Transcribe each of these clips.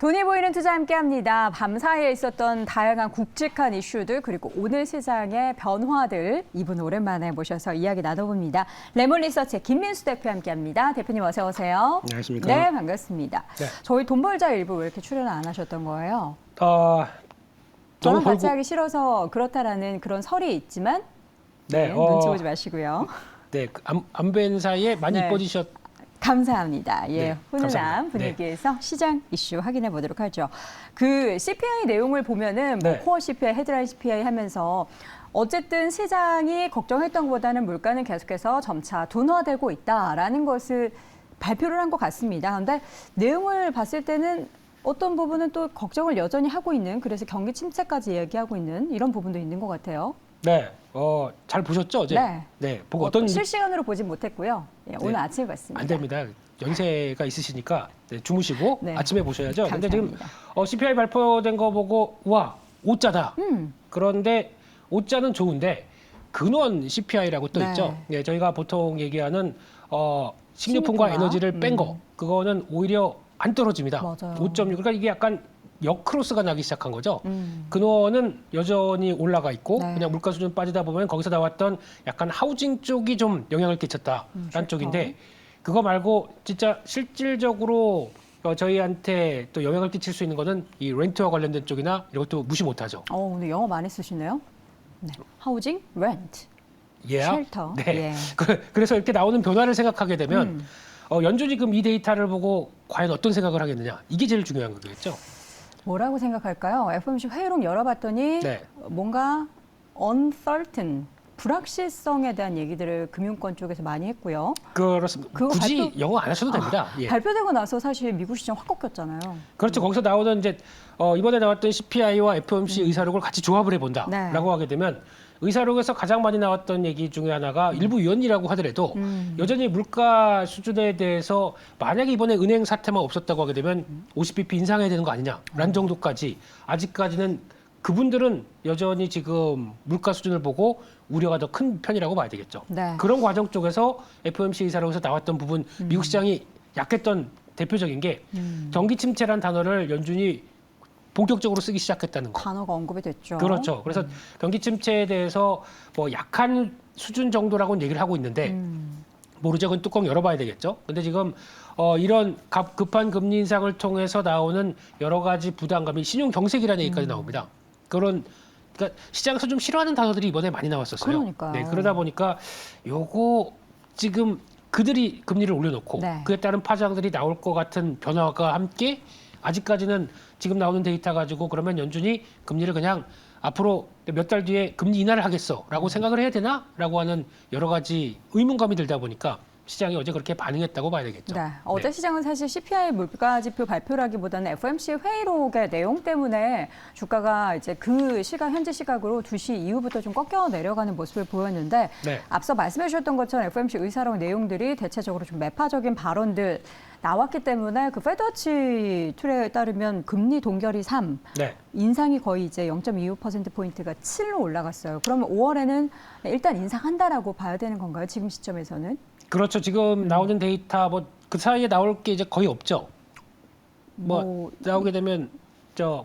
돈이 보이는 투자 함께합니다. 밤사이에 있었던 다양한 굵직한 이슈들 그리고 오늘 시장의 변화들 이분 오랜만에 모셔서 이야기 나눠봅니다. 레몬리서치의 김민수 대표 함께합니다. 대표님 어서 오세요. 안녕하십니까. 네, 반갑습니다. 네. 저희 돈 벌자 일부 왜 이렇게 출연 안 하셨던 거예요? 너무 저랑 같이 하기 싫어서 그렇다라는 그런 설이 있지만 눈치 보지 마시고요. 네, 안 뵌 사이에 많이 네. 이뻐지셨. 감사합니다. 예, 네, 훈훈한 감사합니다. 분위기에서 시장 이슈 확인해 보도록 하죠. 그 CPI 내용을 보면은 뭐 네. 코어 CPI, 헤드라인 CPI 하면서 어쨌든 시장이 걱정했던 것보다는 물가는 계속해서 점차 둔화되고 있다라는 것을 발표를 한 것 같습니다. 그런데 내용을 봤을 때는 어떤 부분은 또 걱정을 여전히 하고 있는, 그래서 경기 침체까지 얘기하고 있는 이런 부분도 있는 것 같아요. 네, 잘 보셨죠 어제? 네. 네, 보고 어떤 실시간으로 보진 못했고요. 예, 오늘 네. 아침에 봤습니다. 안 됩니다. 연세가 있으시니까 네, 주무시고 네. 아침에 보셔야죠. 근데 지금 감사합니다. CPI 발표된 거 보고 와, 오짜다. 그런데 오짜는 좋은데 근원 CPI라고 또 네. 있죠. 네, 저희가 보통 얘기하는 식료품과 에너지를 뺀 거, 그거는 오히려 안 떨어집니다. 맞아요. 5.6. 그러니까 이게 약간 역크로스가 나기 시작한 거죠. 근원은 여전히 올라가 있고 네. 그냥 물가 수준 빠지다 보면 거기서 나왔던 약간 하우징 쪽이 좀 영향을 끼쳤다라는 쪽인데 그거 말고 진짜 실질적으로 저희한테 또 영향을 끼칠 수 있는 거는 이 렌트와 관련된 쪽이나 이것도 무시 못하죠. 오늘 영어 많이 쓰시네요. 네. 하우징, 렌트, Yeah. 쉘터. 네. 예. 그래서 이렇게 나오는 변화를 생각하게 되면 연준이 그럼 이 데이터를 보고 과연 어떤 생각을 하겠느냐 이게 제일 중요한 거겠죠. 뭐라고 생각할까요? FOMC 회의록 열어봤더니 네. 뭔가 uncertain, 불확실성에 대한 얘기들을 금융권 쪽에서 많이 했고요. 그렇습니다. 그거 굳이 영어 안 하셔도 됩니다. 예. 발표되고 나서 사실 미국 시장 확 꺾였잖아요. 그렇죠. 거기서 나오던 이제 이번에 나왔던 CPI와 FOMC 의사록을 같이 조합을 해본다라고 네. 하게 되면 의사록에서 가장 많이 나왔던 얘기 중에 하나가 일부 위원이라고 하더라도 여전히 물가 수준에 대해서 만약에 이번에 은행 사태만 없었다고 하게 되면 50bp 인상해야 되는 거 아니냐라는 정도까지 아직까지는 그분들은 여전히 지금 물가 수준을 보고 우려가 더 큰 편이라고 봐야 되겠죠. 네. 그런 과정 쪽에서 FOMC 의사록에서 나왔던 부분 미국 시장이 약했던 대표적인 게 경기 침체란 단어를 연준이 본격적으로 쓰기 시작했다는 거. 단어가 언급이 됐죠. 그렇죠. 그래서 경기 침체에 대해서 뭐 약한 수준 정도라고는 얘기를 하고 있는데 모르죠. 그건 뚜껑 열어봐야 되겠죠. 근데 지금 이런 급한 금리 인상을 통해서 나오는 여러 가지 부담감이 신용 경색이라는 얘기까지 나옵니다. 그러니까 시장에서 좀 싫어하는 단어들이 이번에 많이 나왔었어요. 그러니까요. 네, 그러다 보니까 요거 지금 그들이 금리를 올려놓고 네. 그에 따른 파장들이 나올 것 같은 변화가 함께 아직까지는 지금 나오는 데이터 가지고 그러면 연준이 금리를 그냥 앞으로 몇 달 뒤에 금리 인하를 하겠어라고 생각을 해야 되나라고 하는 여러 가지 의문감이 들다 보니까 시장이 어제 그렇게 반응했다고 봐야 되겠죠. 네. 어제 시장은 사실 CPI 물가지표 발표라기보다는 FOMC 회의록의 내용 때문에 주가가 이제 그 시각, 현재 시각으로 2시 이후부터 좀 꺾여 내려가는 모습을 보였는데 네. 앞서 말씀해 주셨던 것처럼 FOMC 의사록 내용들이 대체적으로 좀 매파적인 발언들 나왔기 때문에 그 페드워치 툴에 따르면 금리 동결이 3, 네. 인상이 거의 이제 0.25%포인트가 7로 올라갔어요. 그러면 5월에는 일단 인상한다라고 봐야 되는 건가요? 지금 시점에서는? 그렇죠. 지금 나오는 데이터 뭐 그 사이에 나올 게 이제 거의 없죠. 뭐 나오게 되면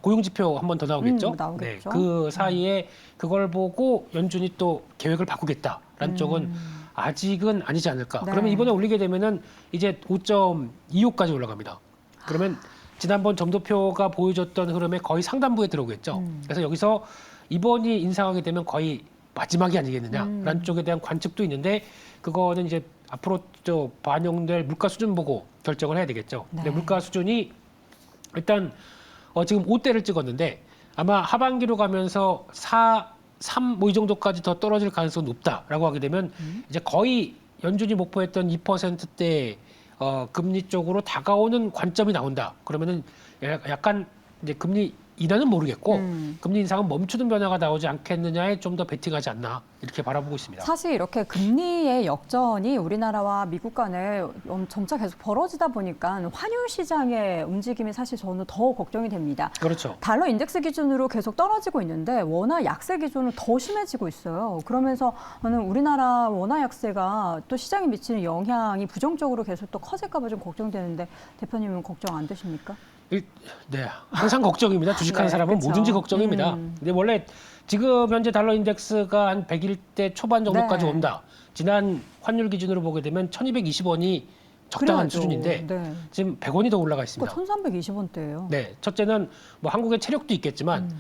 고용 지표 한 번 더 나오겠죠. 나오겠죠. 네, 그 사이에 그걸 보고 연준이 또 계획을 바꾸겠다라는 쪽은 아직은 아니지 않을까. 네. 그러면 이번에 올리게 되면은 이제 5.25까지 올라갑니다. 그러면 지난번 점도표가 보여줬던 흐름의 거의 상단부에 들어오겠죠. 그래서 여기서 이번이 인상하게 되면 거의 마지막이 아니겠느냐라는 쪽에 대한 관측도 있는데 그거는 이제 앞으로 반영될 물가 수준 보고 결정을 해야 되겠죠. 네. 근데 물가 수준이 일단 지금 5대를 찍었는데 아마 하반기로 가면서 4, 3 뭐 이 정도까지 더 떨어질 가능성이 높다라고 하게 되면 이제 거의 연준이 목표했던 2%대 금리 쪽으로 다가오는 관점이 나온다. 그러면은 약간 이제 금리 인하는 모르겠고 금리 인상은 멈추는 변화가 나오지 않겠느냐에 좀 더 베팅하지 않나 이렇게 바라보고 있습니다. 사실 이렇게 금리의 역전이 우리나라와 미국 간에 점차 계속 벌어지다 보니까 환율 시장의 움직임이 사실 저는 더 걱정이 됩니다. 그렇죠. 달러 인덱스 기준으로 계속 떨어지고 있는데 원화 약세 기준은 더 심해지고 있어요. 그러면서 저는 우리나라 원화 약세가 또 시장에 미치는 영향이 부정적으로 계속 또 커질까 봐 좀 걱정되는데 대표님은 걱정 안 되십니까? 네, 항상 걱정입니다. 주식하는 네, 사람은 그쵸. 뭐든지 걱정입니다. 근데 원래 지금 현재 달러 인덱스가 한 100일대 초반 정도까지 네. 온다. 지난 환율 기준으로 보게 되면 1220원이 적당한 그래야죠. 수준인데 네. 지금 100원이 더 올라가 있습니다. 1,320원대예요. 네, 첫째는 뭐 한국의 체력도 있겠지만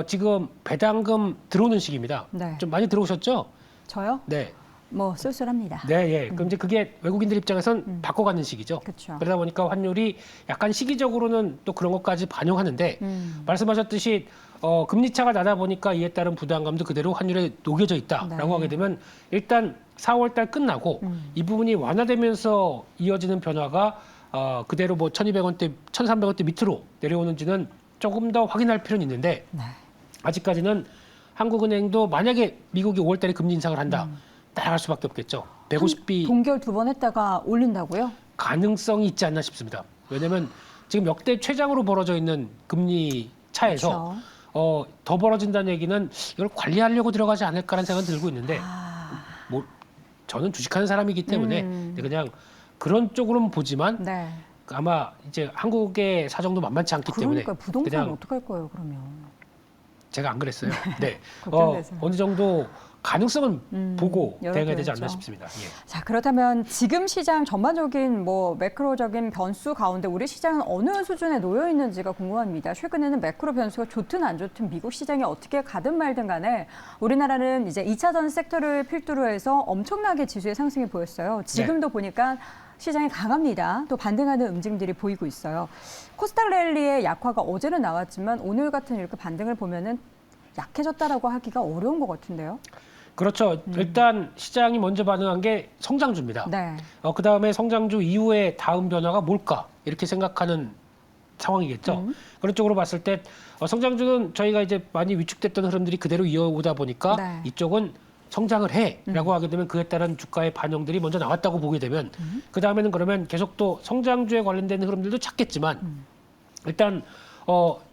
지금 배당금 들어오는 시기입니다. 네. 좀 많이 들어오셨죠? 저요? 네. 뭐 쏠쏠합니다. 네, 예. 그럼 이제 그게 외국인들 입장에선 바꿔가는 시기죠. 그렇죠. 그러다 보니까 환율이 약간 시기적으로는 또 그런 것까지 반영하는데 말씀하셨듯이 금리 차가 나다 보니까 이에 따른 부담감도 그대로 환율에 녹여져 있다라고 네. 하게 되면 일단 4월 달 끝나고 이 부분이 완화되면서 이어지는 변화가 그대로 뭐 1,200원대, 1,300원대 밑으로 내려오는지는 조금 더 확인할 필요는 있는데 네. 아직까지는 한국은행도 만약에 미국이 5월 달에 금리 인상을 한다. 따라갈 수밖에 없겠죠. 150비 동결 2번 했다가 올린다고요? 가능성이 있지 않나 싶습니다. 왜냐하면 지금 역대 최장으로 벌어져 있는 금리 차에서 더 벌어진다는 얘기는 이걸 관리하려고 들어가지 않을까라는 생각은 들고 있는데 뭐 저는 주식하는 사람이기 때문에 그냥 그런 쪽으로는 보지만 네. 아마 이제 한국의 사정도 만만치 않기 때문에 그러니까 부동산 그냥 어떡할 거예요, 그러면? 제가 안 그랬어요. 네, 걱정돼서. 어느 정도 가능성은 보고 대응해야 되지 않나 열어둬야죠. 싶습니다. 예. 자, 그렇다면 지금 시장 전반적인 뭐 매크로적인 변수 가운데 우리 시장은 어느 수준에 놓여 있는지가 궁금합니다. 최근에는 매크로 변수가 좋든 안 좋든 미국 시장이 어떻게 가든 말든 간에 우리나라는 이제 2차전 섹터를 필두로 해서 엄청나게 지수의 상승이 보였어요. 지금도 보니까 시장이 강합니다. 또 반등하는 움직임들이 보이고 있어요. 코스닥 랠리의 약화가 어제는 나왔지만 오늘 같은 이렇게 반등을 보면은 약해졌다라고 하기가 어려운 것 같은데요. 그렇죠. 일단 시장이 먼저 반응한 게 성장주입니다. 네. 그 다음에 성장주 이후에 다음 변화가 뭘까 이렇게 생각하는 상황이겠죠. 그런 쪽으로 봤을 때 성장주는 저희가 이제 많이 위축됐던 흐름들이 그대로 이어오다 보니까 네. 이쪽은 성장을 해라고 하게 되면 그에 따른 주가의 반영들이 먼저 나왔다고 보게 되면 그 다음에는 그러면 계속 또 성장주에 관련된 흐름들도 찾겠지만 일단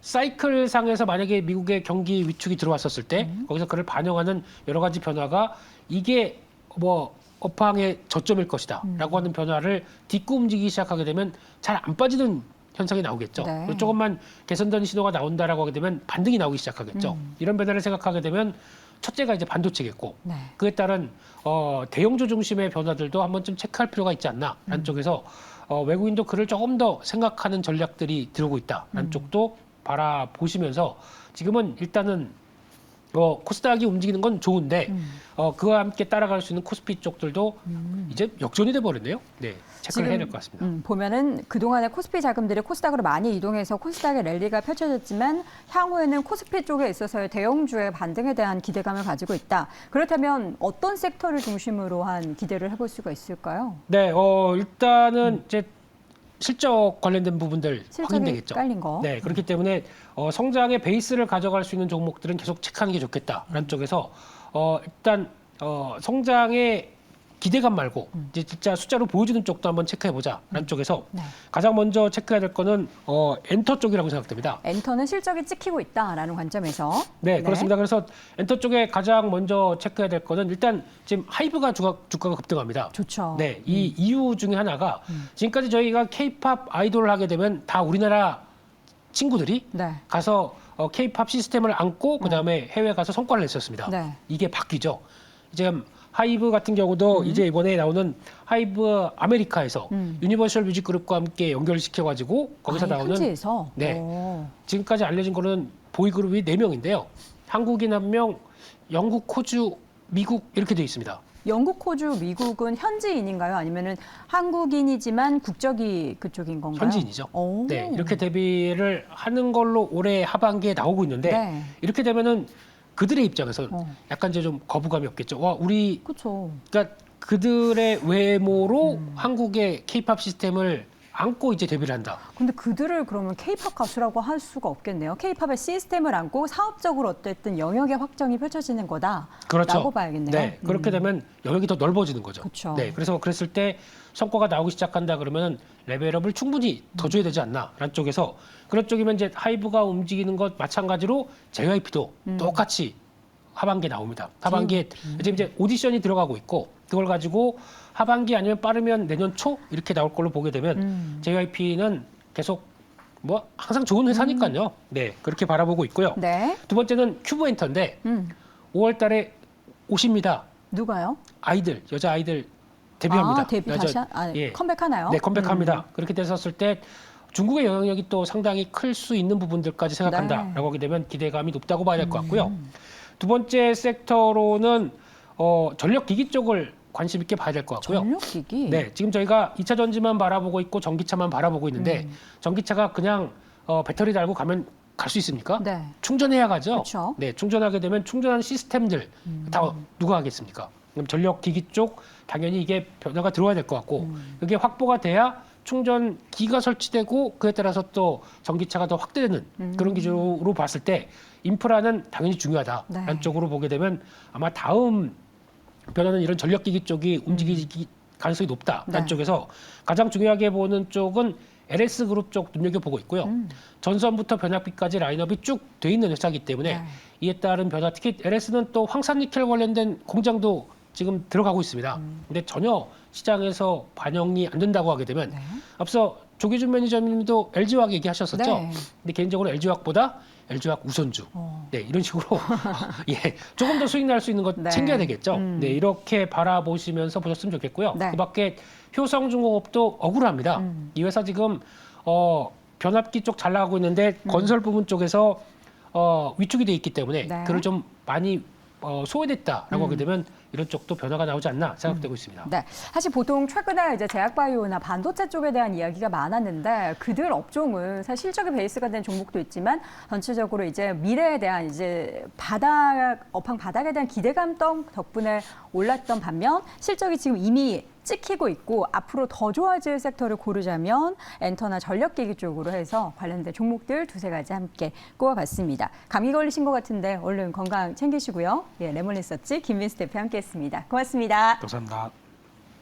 사이클 상에서 만약에 미국의 경기 위축이 들어왔었을 때 거기서 그를 반영하는 여러 가지 변화가 이게 뭐 업황의 저점일 것이다라고 하는 변화를 딛고 움직이기 시작하게 되면 잘 안 빠지는 현상이 나오겠죠. 네. 그리고 조금만 개선된 신호가 나온다라고 하게 되면 반등이 나오기 시작하겠죠. 이런 변화를 생각하게 되면 첫째가 이제 반도체겠고 네. 그에 따른 대형주 중심의 변화들도 한 번쯤 체크할 필요가 있지 않나라는 쪽에서 외국인도 그를 조금 더 생각하는 전략들이 들어오고 있다라는 쪽도 바라보시면서 지금은 일단은 코스닥이 움직이는 건 좋은데 그와 함께 따라갈 수 있는 코스피 쪽들도 이제 역전이 돼버렸네요. 네, 체크를 해야 될 것 같습니다. 보면은 그동안에 코스피 자금들이 코스닥으로 많이 이동해서 코스닥의 랠리가 펼쳐졌지만 향후에는 코스피 쪽에 있어서의 대형주의 반등에 대한 기대감을 가지고 있다. 그렇다면 어떤 섹터를 중심으로 한 기대를 해볼 수가 있을까요? 네, 일단은 이제 실적 관련된 부분들 실적이 확인되겠죠. 깔린 거. 네, 그렇기 때문에 성장의 베이스를 가져갈 수 있는 종목들은 계속 체크하는 게 좋겠다라는 쪽에서 일단 성장의 기대감 말고 이제 진짜 숫자로 보여주는 쪽도 한번 체크해 보자라는 쪽에서 네. 가장 먼저 체크해야 될 거는 엔터 쪽이라고 생각됩니다. 엔터는 실적이 찍히고 있다라는 관점에서. 네, 그렇습니다. 그래서 엔터 쪽에 가장 먼저 체크해야 될 거는 일단 지금 하이브가 주가가 급등합니다. 좋죠. 네, 이 이유 중에 하나가 지금까지 저희가 K-팝 아이돌을 하게 되면 다 우리나라 친구들이 네. 가서 K-팝 시스템을 안고 그다음에 해외 가서 성과를 냈었습니다. 네. 이게 바뀌죠. 지금 하이브 같은 경우도 이제 이번에 나오는 하이브 아메리카에서 유니버셜 뮤직 그룹과 함께 연결시켜 가지고 거기서 나오는 현지에서. 네. 오. 지금까지 알려진 거는 보이그룹이 4명인데요. 한국인 1명, 영국, 호주, 미국 이렇게 돼 있습니다. 영국, 호주, 미국은 현지인인가요? 아니면은 한국인이지만 국적이 그쪽인 건가요? 현지인이죠. 오. 네, 이렇게 데뷔를 하는 걸로 올해 하반기에 나오고 있는데 네. 이렇게 되면은 그들의 입장에서는 약간 이제 좀 거부감이 없겠죠. 와, 우리 그렇죠. 그러니까 그들의 외모로 한국의 K-팝 시스템을 안고 이제 데뷔를 한다. 근데 그들을 그러면 K-팝 가수라고 할 수가 없겠네요. K-팝의 시스템을 안고 사업적으로 어쨌든 영역의 확정이 펼쳐지는 거다라고 그렇죠. 봐야겠네요. 네, 그렇게 되면 영역이 더 넓어지는 거죠. 그렇죠. 네, 그래서 그랬을 때 성과가 나오기 시작한다 그러면 레벨업을 충분히 더 줘야 되지 않나라는 쪽에서 그런 쪽이면 이제 하이브가 움직이는 것 마찬가지로 JYP도 똑같이 하반기에 나옵니다. 하반기에 지금 이제 오디션이 들어가고 있고 그걸 가지고 하반기 아니면 빠르면 내년 초 이렇게 나올 걸로 보게 되면 JYP는 계속 뭐 항상 좋은 회사니까요. 네, 그렇게 바라보고 있고요. 네. 두 번째는 큐브엔터인데 5월 달에 오십니다. 누가요? 아이들, 여자 아이들 데뷔합니다. 데뷔 다시 예. 컴백하나요? 네, 컴백합니다. 그렇게 됐었을 때 중국의 영향력이 또 상당히 클 수 있는 부분들까지 생각한다라고 네. 하게 되면 기대감이 높다고 봐야 될 것 같고요. 두 번째 섹터로는 전력기기 쪽을 관심 있게 봐야 될 것 같고요. 전력기기. 네, 지금 저희가 2차 전지만 바라보고 있고 전기차만 바라보고 있는데 전기차가 그냥 배터리 달고 가면 갈 수 있습니까? 네. 충전해야 가죠. 그렇죠. 네, 충전하게 되면 충전하는 시스템들 다 누가 하겠습니까? 그럼 전력기기 쪽 당연히 이게 변화가 들어와야 될 것 같고 그게 확보가 돼야 충전기가 설치되고 그에 따라서 또 전기차가 더 확대되는 그런 기준으로 봤을 때 인프라는 당연히 중요하다라는 네. 쪽으로 보게 되면 아마 다음 변화는 이런 전력기기 쪽이 움직이기 가능성이 높다라는 네. 쪽에서 가장 중요하게 보는 쪽은 LS 그룹 쪽 눈여겨보고 있고요. 전선부터 변압기까지 라인업이 쭉 돼 있는 회사이기 때문에 네. 이에 따른 변화, 특히 LS는 또 황산니켈 관련된 공장도 지금 들어가고 있습니다. 근데 전혀 시장에서 반영이 안 된다고 하게 되면 네. 앞서 조기준 매니저님도 LG화학 얘기하셨었죠. 네. 근데 개인적으로 LG화학보다 LG화학 우선주. 네, 이런 식으로 예, 조금 더 수익 날 수 있는 것 네. 챙겨야 되겠죠. 네, 이렇게 바라보시면서 보셨으면 좋겠고요. 네. 그밖에 효성중공업도 억울합니다. 이 회사 지금 변압기 쪽 잘 나가고 있는데 건설 부분 쪽에서 위축이 돼 있기 때문에 네. 그걸 좀 많이 소외됐다라고 하게 되면 이런 쪽도 변화가 나오지 않나 생각되고 있습니다. 네, 사실 보통 최근에 이제 제약바이오나 반도체 쪽에 대한 이야기가 많았는데 그들 업종은 사실 실적의 베이스가 된 종목도 있지만 전체적으로 이제 미래에 대한 이제 업황 바닥에 대한 기대감 덕분에 올랐던 반면 실적이 지금 이미 찍히고 있고 앞으로 더 좋아질 섹터를 고르자면 엔터나 전력기기 쪽으로 해서 관련된 종목들 두세 가지 함께 꼽아봤습니다. 감기 걸리신 것 같은데 얼른 건강 챙기시고요. 예, 레몬리서치 김민수 대표 함께했습니다. 고맙습니다. 감사합니다.